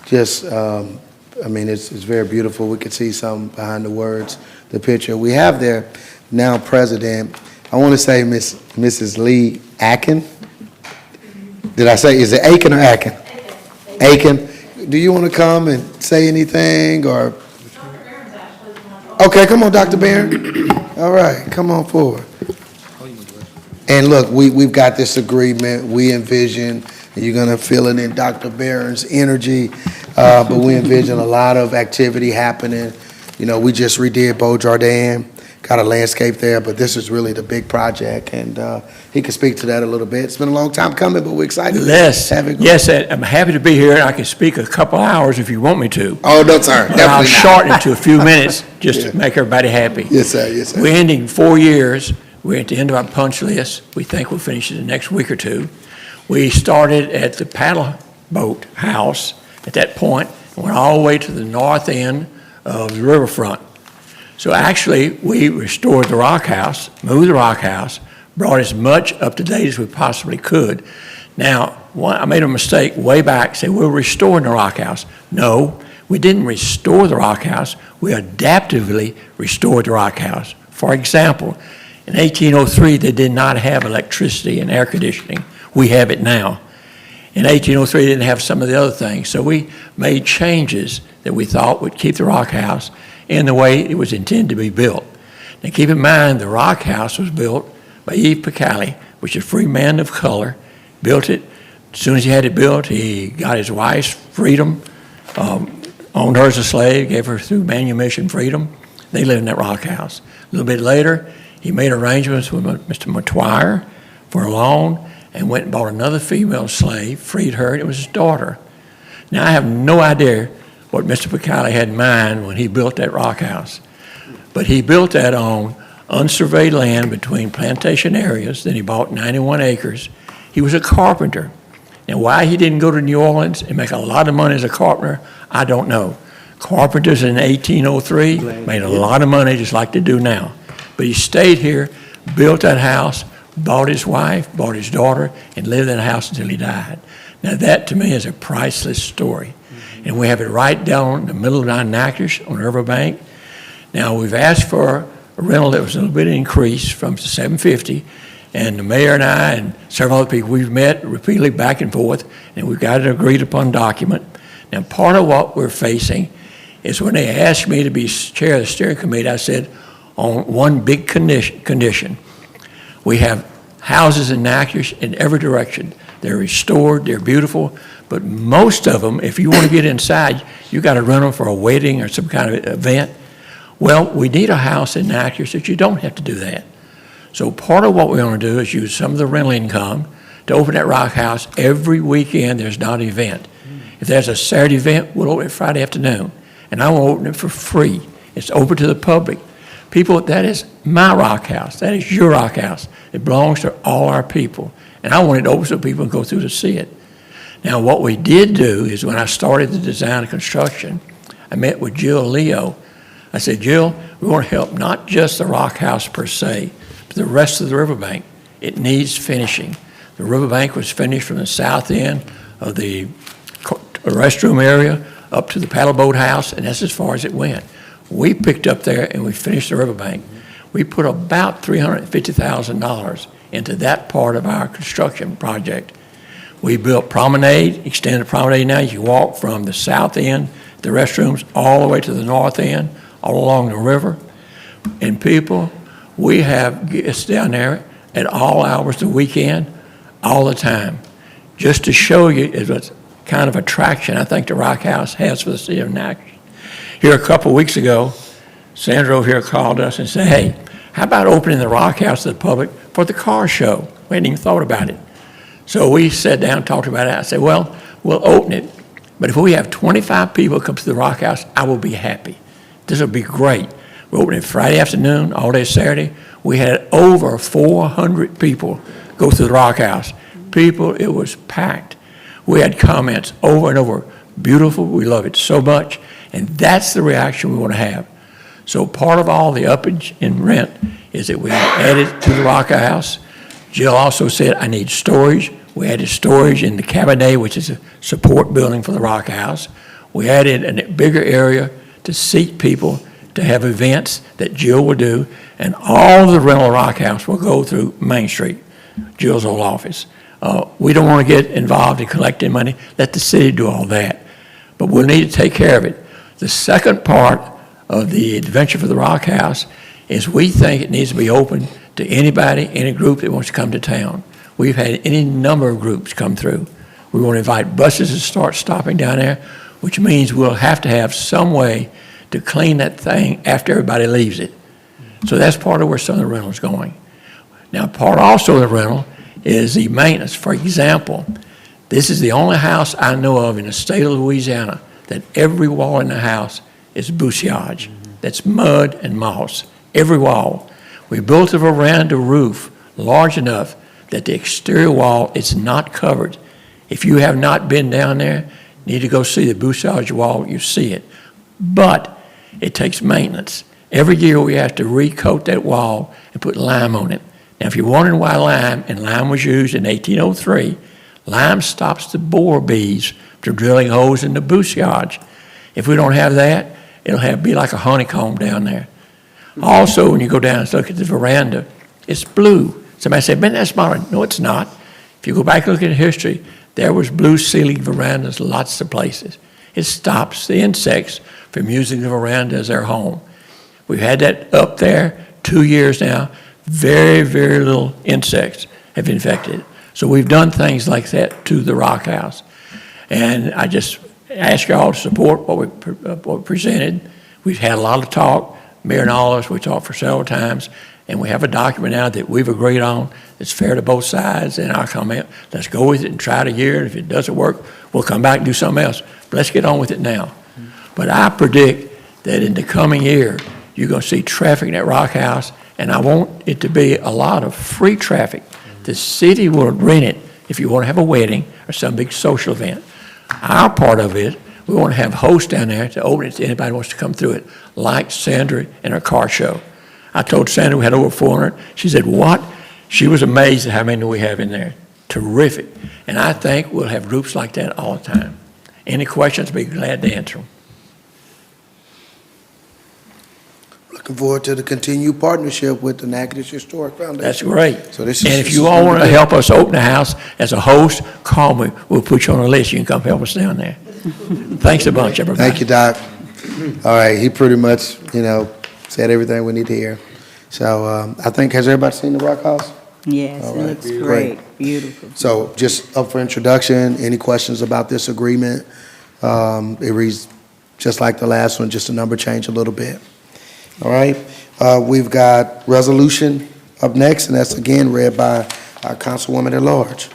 Just, I mean, it's very beautiful. We could see some behind the words, the picture. We have there now president, I want to say Mrs. Lee Akin. Did I say, is it Aiken or Akin? Aiken. Do you want to come and say anything, or? Okay, come on, Dr. Barron. All right, come on forward. And look, we've got this agreement. We envision, and you're going to feel it in Dr. Barron's energy, but we envision a lot of activity happening. You know, we just redid Beaujardin, got a landscape there, but this is really the big project, and he can speak to that a little bit. It's been a long time coming, but we're excited. Yes, I'm happy to be here, and I can speak a couple hours if you want me to. Oh, no, sir, But definitely I'll not. shorten it to a few minutes just to make everybody happy. Yes, sir, yes, sir. We're ending 4 years. We're at the end of our punch list. We think we'll finish it the next week or two. We started at the paddle boat house at that point, and went all the way to the north end of the riverfront. So actually, we restored the Rock House, moved the Rock House, brought as much up to date as we possibly could. Now, I made a mistake way back, said we're restoring the Rock House. No, we didn't restore the Rock House. We adaptively restored the Rock House. For example, in 1803, they did not have electricity and air conditioning. We have it now. In 1803, they didn't have some of the other things. So we made changes that we thought would keep the Rock House in the way it was intended to be built. Now keep in mind, the Rock House was built by Eve Picali, which is a free man of color, built it. As soon as he had it built, he got his wife's freedom, owned her as a slave, gave her through manumission freedom. They lived in that Rock House. A little bit later, he made arrangements with Mr. Matwire for a loan and went and bought another female slave, freed her, and it was his daughter. Now, I have no idea what Mr. Picali had in mind when he built that Rock House, but he built that on unsurveyed land between plantation areas. Then he bought 91 acres. He was a carpenter. Now, why he didn't go to New Orleans and make a lot of money as a carpenter, I don't know. Carpenters in 1803 made a lot of money just like they do now. But he stayed here, built that house, bought his wife, bought his daughter, and lived in the house until he died. Now that to me is a priceless story. And we have it right down in the middle of Natchitoches on the riverbank. Now we've asked for a rental that was a little bit increased from $750, and the mayor and I and several other people, we've met repeatedly back and forth, and we've got an agreed upon document. Now part of what we're facing is when they asked me to be chair of the steering committee, I said, on one big condition. We have houses in Natchitoches in every direction. They're restored, they're beautiful, but most of them, if you want to get inside, you got to rent them for a wedding or some kind of event. Well, we need a house in Natchitoches that you don't have to do that. So part of what we want to do is use some of the rental income to open that Rock House every weekend. There's not an event. If there's a Saturday event, we'll open it Friday afternoon, and I will open it for free. It's open to the public. People, that is my Rock House. That is your Rock House. It belongs to all our people. And I wanted it open so people can go through to see it. Now, what we did do is when I started the design and construction, I met with Jill Leo. I said, Jill, we want to help not just the Rock House per se, but the rest of the riverbank. It needs finishing. The riverbank was finished from the south end of the restroom area up to the paddle boat house, and that's as far as it went. We picked up there and we finished the riverbank. We put about $350,000 into that part of our construction project. We built promenade, extended promenade now. You can walk from the south end, the restrooms, all the way to the north end, all along the river. And people, we have guests down there at all hours of the weekend, all the time. Just to show you is what kind of attraction I think the Rock House has for the city of Natchitoches. Here a couple of weeks ago, Sandra over here called us and said, hey, how about opening the Rock House to the public for the car show? We hadn't even thought about it. So we sat down and talked about it. I said, well, we'll open it, but if we have 25 people come to the Rock House, I will be happy. This will be great. We opened it Friday afternoon, all day Saturday. We had over 400 people go through the Rock House. People, it was packed. We had comments over and over, beautiful, we love it so much, and that's the reaction we want to have. So part of all the uppage in rent is that we added to the Rock House. Jill also said, I need storage. We added storage in the cabinet, which is a support building for the Rock House. We added a bigger area to seat people, to have events that Jill will do, and all the rental Rock House will go through Main Street, Jill's old office. We don't want to get involved in collecting money. Let the city do all that. But we'll need to take care of it. The second part of the adventure for the Rock House is we think it needs to be open to anybody, any group that wants to come to town. We've had any number of groups come through. We want to invite buses to start stopping down there, which means we'll have to have some way to clean that thing after everybody leaves it. So that's part of where some of the rental is going. Now, part also of the rental is the maintenance. For example, this is the only house I know of in the state of Louisiana that every wall in the house is bouchage. That's mud and moss, every wall. We built a veranda roof large enough that the exterior wall is not covered. If you have not been down there, you need to go see the bouchage wall, you see it. But it takes maintenance. Every year we have to recoat that wall and put lime on it. Now, if you're wondering why lime, and lime was used in 1803, lime stops the borer bees from drilling holes in the bouchage. If we don't have that, it'll be like a honeycomb down there. Also, when you go down and look at the veranda, it's blue. Somebody said, man, that's modern. No, it's not. If you go back and look at history, there was blue ceiling verandas lots of places. It stops the insects from using the veranda as their home. We've had that up there 2 years now. Very, very little insects have infected it. So we've done things like that to the Rock House. And I just ask you all to support what we presented. We've had a lot of talk. Mayor and all of us, we talked for several times, and we have a document now that we've agreed on that's fair to both sides, and I'll comment, let's go with it and try it a year, and if it doesn't work, we'll come back and do something else. But let's get on with it now. But I predict that in the coming year, you're going to see traffic in that Rock House, and I want it to be a lot of free traffic. The city will rent it if you want to have a wedding or some big social event. Our part of it, we want to have hosts down there to open it to anybody who wants to come through it, like Sandra and her car show. I told Sandra we had over 400. She said, what? She was amazed at how many we have in there. Terrific. And I think we'll have groups like that all the time. Any questions, I'd be glad to answer them. Looking forward to the continued partnership with the Natchitoches Historic Foundation. That's great. So this is, and if you all want to help us open the house as a host, call me. We'll put you on a list. You can come help us down there. Thanks a bunch, everybody. Thank you, Doc. All right, he pretty much, said everything we need to hear. So I think, has everybody seen the Rock House? Yes, All it right. looks Great. great, beautiful. So just up for introduction, any questions about this agreement? It reads just like the last one, just a number change a little bit. All right, we've got resolution up next, and that's again read by our Councilwoman at Large.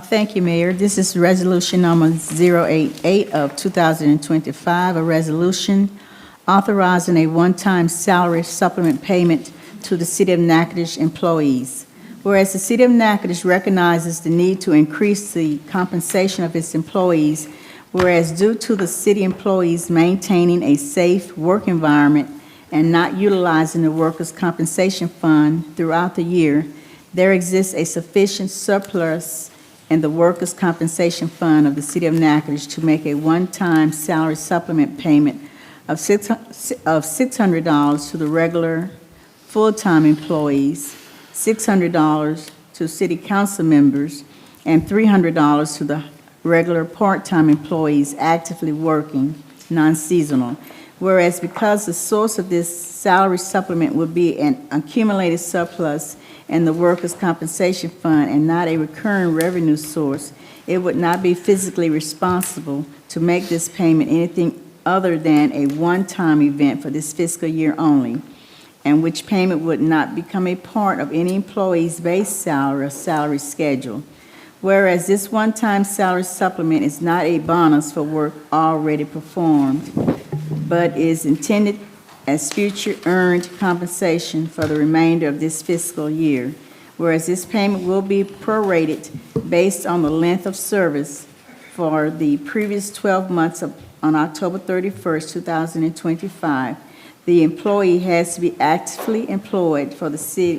Thank you, Mayor. This is resolution number 088 of 2025, a resolution authorizing a one-time salary supplement payment to the City of Natchitoches employees. Whereas the City of Natchitoches recognizes the need to increase the compensation of its employees, whereas due to the city employees maintaining a safe work environment and not utilizing the Workers' Compensation Fund throughout the year, there exists a sufficient surplus in the Workers' Compensation Fund of the City of Natchitoches to make a one-time salary supplement payment of $600 to the regular full-time employees $600 to city council members, and $300 to the regular part-time employees actively working, non-seasonal. Whereas because the source of this salary supplement would be an accumulated surplus in the workers' compensation fund and not a recurring revenue source, it would not be physically responsible to make this payment anything other than a one-time event for this fiscal year only, and which payment would not become a part of any employee's base salary or salary schedule. Whereas this one-time salary supplement is not a bonus for work already performed, but is intended as future earned compensation for the remainder of this fiscal year. Whereas this payment will be prorated based on the length of service for the previous 12 months on October 31st, 2025. The employee has to be actively employed by the city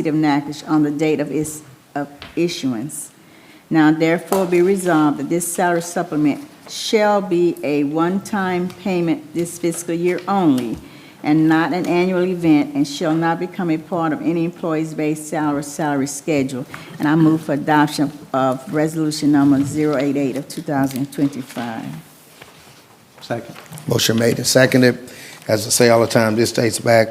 of Natchitoches on the date of issuance. Now therefore be resolved that this salary supplement shall be a one-time payment this fiscal year only, and not an annual event, and shall not become a part of any employee's base salary or salary schedule. And I move for adoption of resolution number 088 of 2025. Second. Motion made and seconded. As I say all the time, this dates back,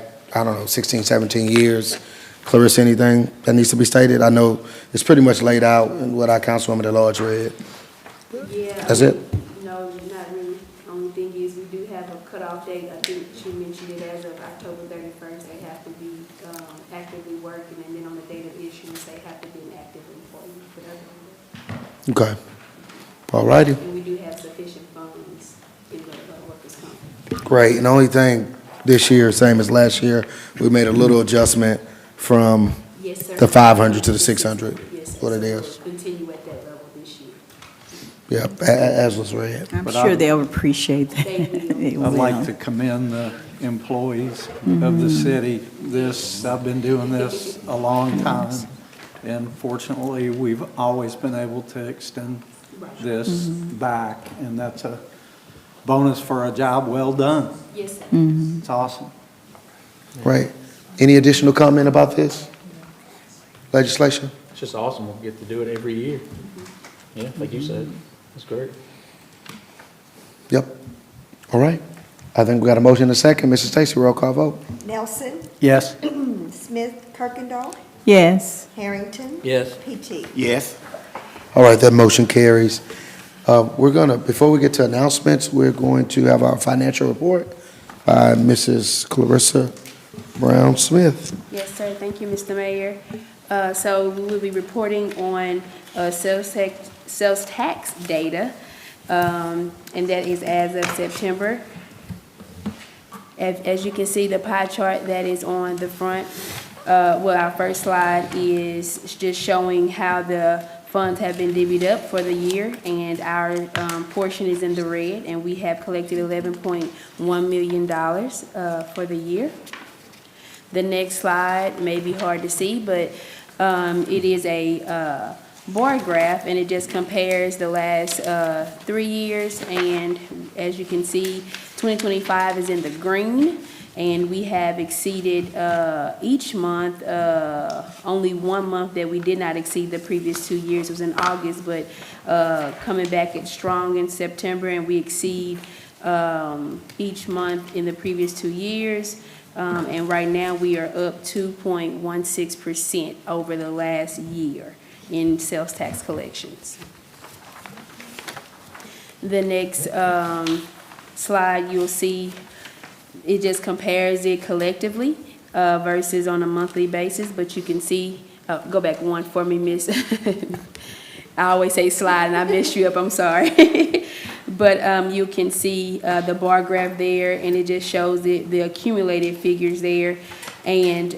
16, 17 years. Clarissa, anything that needs to be stated? I know it's pretty much laid out in what our Councilwoman Delarge read. Yeah. That's it? No, not really. Only thing is, we do have a cutoff date. I think she mentioned it as of October 31st. They have to be actively working, and then on the date of issuance, they have to be an active employee. But other than Okay. All righty. that, and we do have sufficient funds in the workers' comp. Great. And the only thing this year, same as last year, we made a little adjustment from Yes, sir. the 500 to the 600. Yes, sir. What it So is. we'll continue at that level this year. Yeah, as was read. I'm But sure I'm- they'll appreciate that. They will. They I'd like will. to commend the employees of the city. I've been doing this a long time, and fortunately, we've always been able to extend this back, and that's a bonus for a job well done. Yes, sir. It's awesome. Right. Any additional comment about this legislation? It's just awesome. We'll get to do it every year. Yeah, like you said, it's great. Yep. All right. I think we got a motion and a second. Mrs. Stacy, roll call vote. Nelson, Yes. Smith, Kirkendall, Yes. Harrington. Yes. PT. Yes. All right, that motion carries. Before we get to announcements, we're going to have our financial report by Mrs. Clarissa Brown Smith. Yes, sir. Thank you, Mr. Mayor. So we will be reporting on sales tax data, and that is as of September. As you can see, the pie chart that is on the front, our first slide is just showing how the funds have been divvied up for the year, and our portion is in the red, and we have collected $11.1 million for the year. The next slide may be hard to see, but it is a bar graph, and it just compares the last 3 years. And as you can see, 2025 is in the green, and we have exceeded each month. Only 1 month that we did not exceed the previous 2 years was in August, but coming back at strong in September, and we exceed each month in the previous 2 years. And right now, we are up 2.16% over the last year in sales tax collections. The next slide, you'll see, it just compares it collectively versus on a monthly basis, but you can see, go back one for me, miss. I always say slide, and I messed you up, I'm sorry. But you can see the bar graph there, and it just shows the accumulated figures there. And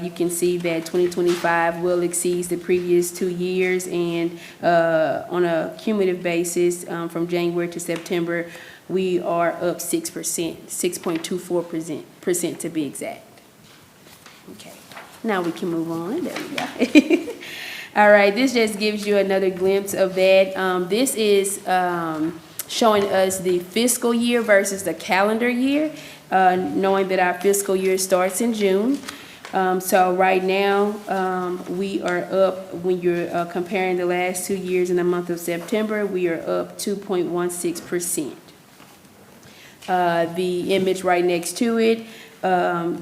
you can see that 2025 will exceed the previous 2 years, and on a cumulative basis, from January to September, we are up 6%, 6.24% to be exact. Okay, now we can move on. There we go. All right, this just gives you another glimpse of that. This is showing us the fiscal year versus the calendar year, knowing that our fiscal year starts in June. So right now, we are up, when you're comparing the last 2 years in the month of September, we are up 2.16%. The image right next to it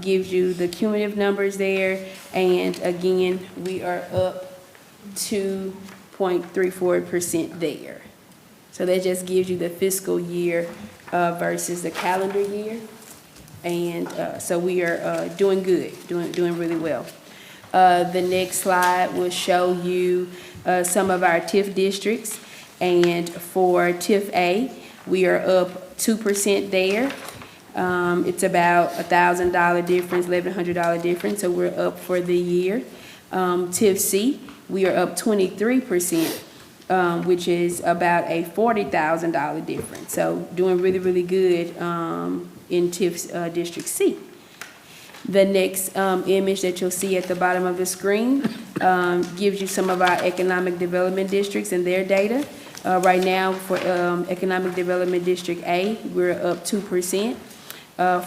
gives you the cumulative numbers there, and again, we are up 2.34% there. So that just gives you the fiscal year versus the calendar year. And so we are doing good, doing really well. The next slide will show you some of our TIF districts. And for TIF A, we are up 2% there. It's about $1,000 difference, $1,100 difference, so we're up for the year. TIF C, we are up 23%. Which is about a $40,000 difference. So doing really, really good in TIF District C. The next image that you'll see at the bottom of the screen gives you some of our economic development districts and their data. Right now, for Economic Development District A, we're up 2%.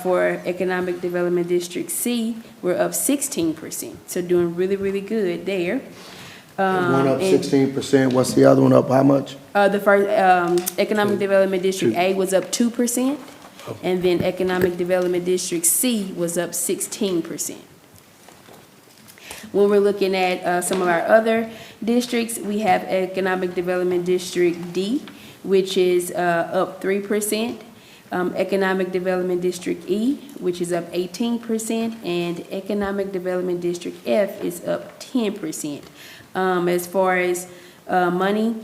For Economic Development District C, we're up 16%. So doing really, really good there. One up 16%, what's the other one up, how much? The first, Economic Development District A was up 2%, and then Economic Development District C was up 16%. When we're looking at some of our other districts, we have Economic Development District D, which is up 3%. Economic Development District E, which is up 18%, and Economic Development District F is up 10%. As far as money,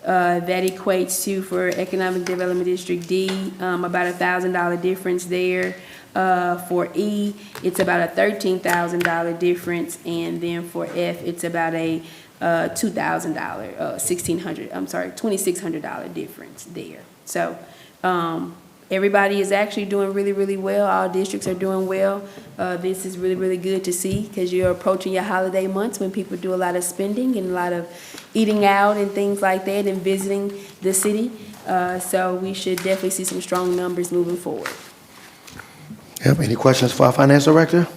that equates to, for Economic Development District D, about $1,000 difference there. For E, it's about a $13,000 difference, and then for F, it's about a $2,000, $2,600 difference there. So everybody is actually doing really, really well. All districts are doing well. This is really, really good to see, because you're approaching your holiday months when people do a lot of spending and a lot of eating out and things like that and visiting the city. So we should definitely see some strong numbers moving forward. Yep, any questions for our finance director?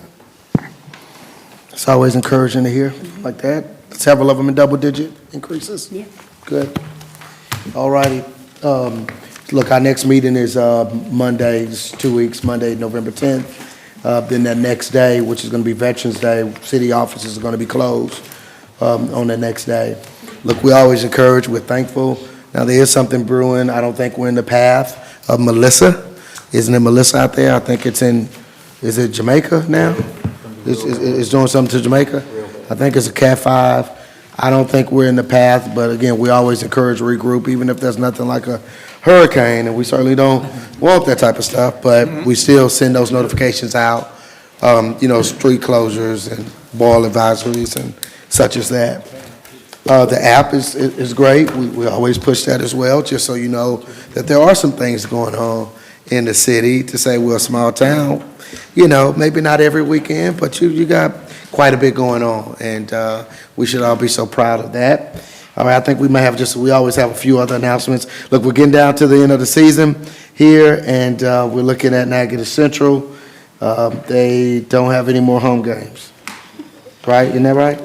It's always encouraging to hear like that. Several of them in double-digit increases? Yeah. Good. All righty. Look, our next meeting is Monday, it's 2 weeks, Monday, November 10th. Then that next day, which is going to be Veterans Day, city offices are going to be closed on the next day. Look, we always encourage, we're thankful. Now, there is something brewing. I don't think we're in the path of Melissa. Isn't it Melissa out there? I think it's in, is it Jamaica now? It's doing something to Jamaica? I think it's a Cat 5. I don't think we're in the path, but again, we always encourage regroup, even if there's nothing like a hurricane, and we certainly don't want that type of stuff, but we still send those notifications out, street closures and boil advisories and such as that. The app is great. We always push that as well, just so you know that there are some things going on in the city. To say we're a small town, maybe not every weekend, but you got quite a bit going on, and we should all be so proud of that. All right, I think we always have a few other announcements. Look, we're getting down to the end of the season here, and we're looking at Natchitoches Central. They don't have any more home games, right? Isn't that right?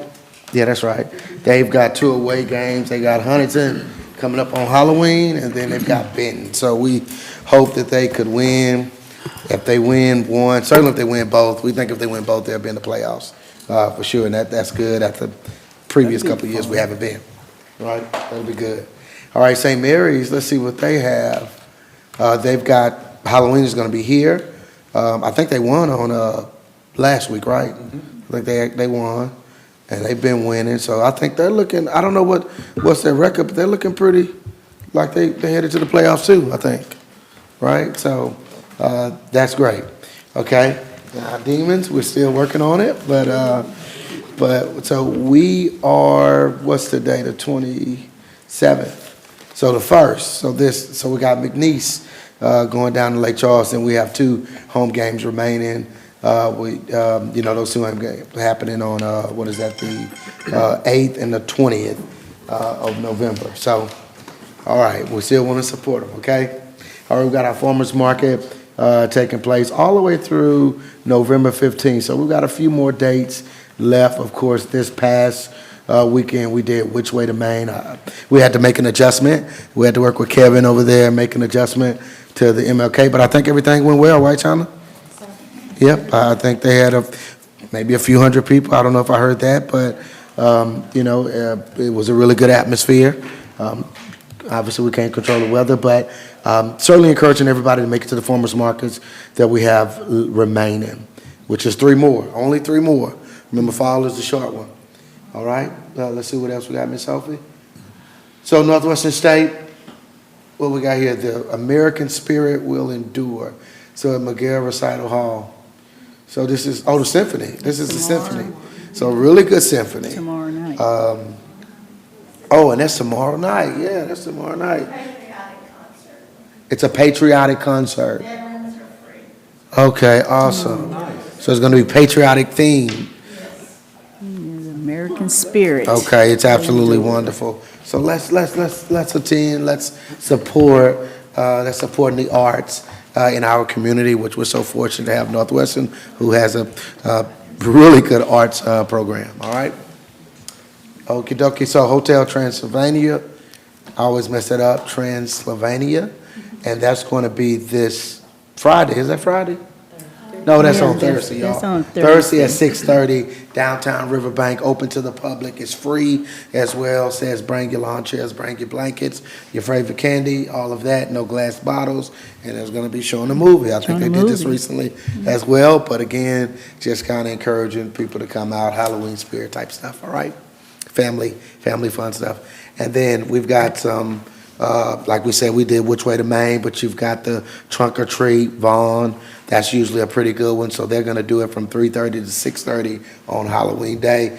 Yeah, that's right. They've got 2 away games. They got Huntington coming up on Halloween, and then they've got Benton. So we hope that they could win. If they win one, certainly if they win both, we think if they win both, they'll be in the playoffs for sure, and that's good. After the previous couple of years, we haven't been. Right, that'll be good. All right, St. Mary's, let's see what they have. They've got, Halloween is going to be here. I think they won on last week, right? I think they won, and they've been winning. So I think they're looking, I don't know what's their record, but they're looking pretty like they headed to the playoffs too, I think. Right, so that's great. Okay, now Demons, we're still working on it, but so we are, what's the date, the 27th? So the 1st, so we got McNeese going down to Lake Charles, and we have 2 home games remaining. Those 2 home games happening on, the 8th and the 20th of November. So, all right, we still want to support them, okay? All right, we got our farmers market taking place all the way through November 15th. So we've got a few more dates left. Of course, this past weekend, we did Which Way to Maine. We had to make an adjustment. We had to work with Kevin over there, make an adjustment to the MLK, but I think everything went well, right, Chana? Yep, I think they had maybe a few hundred people. I don't know if I heard that, but, it was a really good atmosphere. Obviously, we can't control the weather, but certainly encouraging everybody to make it to the farmers markets that we have remaining, which is 3 more, only 3 more. Remember, fall is the short one. All right, let's see what else we got, Ms. Sophie. So Northwestern State, what we got here, the American Spirit Will Endure. So at McGill Recital Hall. So this is, the symphony. This is the symphony. So a really good symphony. Tomorrow night. And that's tomorrow night. Yeah, that's tomorrow night. Patriotic concert. It's a patriotic concert. Veterans are free. Okay, awesome. So it's going to be patriotic theme. American Spirit. Okay, it's absolutely wonderful. So let's attend. Let's support. Let's support the arts in our community, which we're so fortunate to have Northwestern, who has a really good arts program. All right. Okie dokie. So Hotel Transylvania, I always mess it up. Transylvania, and that's going to be this Friday. Is that Friday? No, that's on Thursday, y'all. That's on Thursday at 6:30, downtown Riverbank, open to the public. It's free as well. Says bring your lawn chairs, bring your blankets, your favorite candy, all of that. No glass bottles, and it's going to be showing a movie. I think they did this recently as well. But again, just kind of encouraging people to come out, Halloween spirit type stuff. All right, family fun stuff. And then we've got some. Like we said, we did Which Way to Maine, but you've got the Trunk or Treat, Vaughn. That's usually a pretty good one. So they're going to do it from 3:30 to 6:30 on Halloween Day.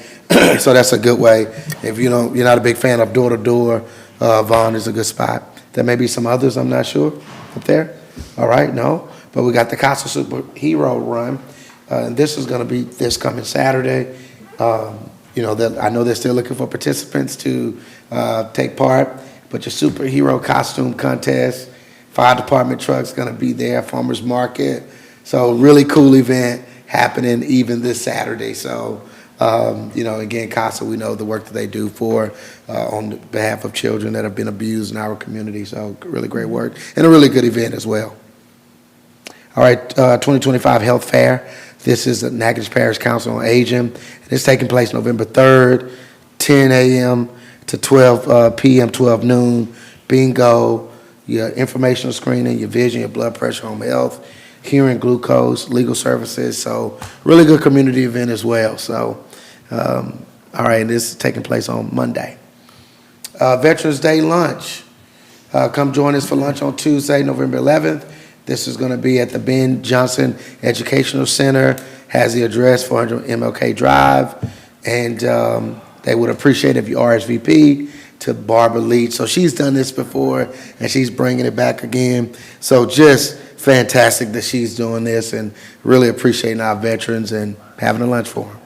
So that's a good way. If you're not a big fan of door to door, Vaughn is a good spot. There may be some others, I'm not sure, up there. All right, no. But we got the Casa Superhero Run. And this is going to be this coming Saturday. I know they're still looking for participants to take part. But your superhero costume contest, fire department truck's gonna be there, farmers market. So really cool event happening even this Saturday. So, again, CASA, we know the work that they do on behalf of children that have been abused in our community. So really great work and a really good event as well. All right, 2025 Health Fair. This is the Natchitoches Parish Council on Aging. And it's taking place November 3rd, 10 a.m. to 12 p.m., 12 noon, bingo, your informational screening, your vision, your blood pressure, home health, hearing, glucose, legal services. So really good community event as well. So, all right, this is taking place on Monday. Veterans Day lunch. Come join us for lunch on Tuesday, November 11th. This is going to be at the Ben Johnson Educational Center, has the address 400 MLK Drive, and they would appreciate if you RSVP to Barbara Leach. So she's done this before, and she's bringing it back again. So just fantastic that she's doing this, and really appreciating our veterans and having a lunch for them.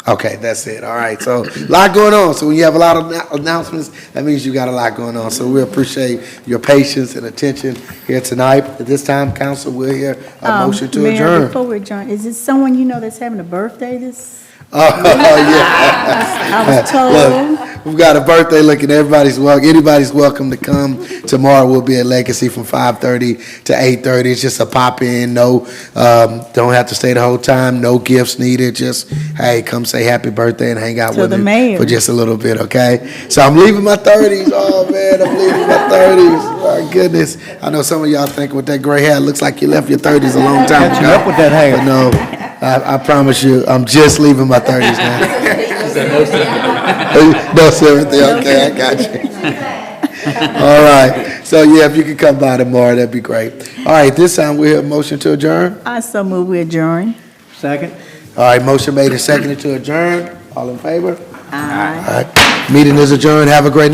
Okay, that's it. All right, so a lot going on. So when you have a lot of announcements, that means you got a lot going on. So we appreciate your patience and attention here tonight. At this time, council, we'll hear a motion to Mayor, adjourn. before we adjourn, is it someone you know that's having a birthday this? Oh, yeah. I was told. Look, we've got a birthday looking. Everybody's welcome. Anybody's welcome to come. Tomorrow we'll be at Legacy from 5:30 to 8:30. It's just a pop in. No, don't have to stay the whole time. No gifts needed. Just, hey, come say happy birthday and hang out To with the me mayor. for just a little bit, okay? So I'm leaving my 30s. Oh, man, I'm leaving my 30s. My goodness. I know some of y'all think with that gray hair, it looks like you left your 30s a long time ago. up with that hair. But no. I promise you, I'm just leaving my 30s now. No, sir, okay, I got you. All right, so yeah, if you could come by tomorrow, that'd be great. All right, this time we have a motion to adjourn. I so move we adjourn. Second? All right, motion made and seconded to adjourn. All in favor? Aye. All right, meeting is adjourned. Have a great night.